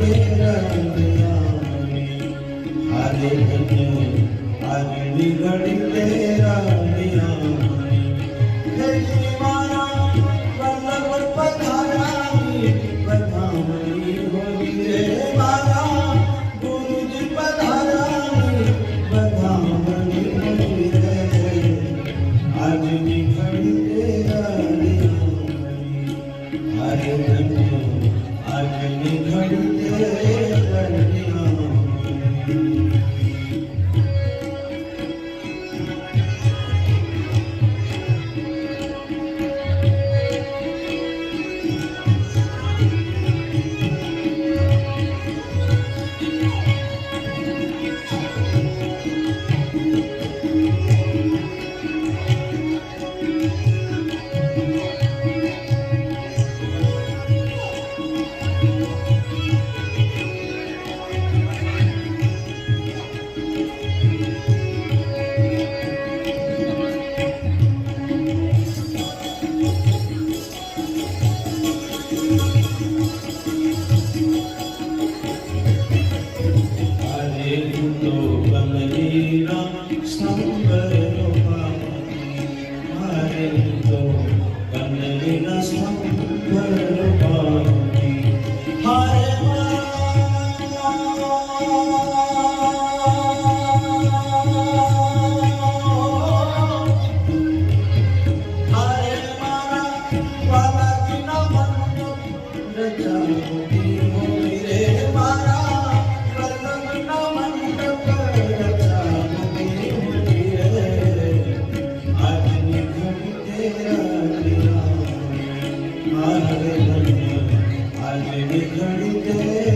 तेरा दयामणि हरे धन्य આજની ઘડી તેરા દયામણि હે મારા વલ્લભ પધારાની પધામણી હોવી રે મારા ગુરુજી પધારાની પધામણી હોવી રે આજની ઘડી તેરા દયામણિ હરે ધન્ય આજની ઘડી તેરા દયામણિ Hare Krishna, Hare Krishna.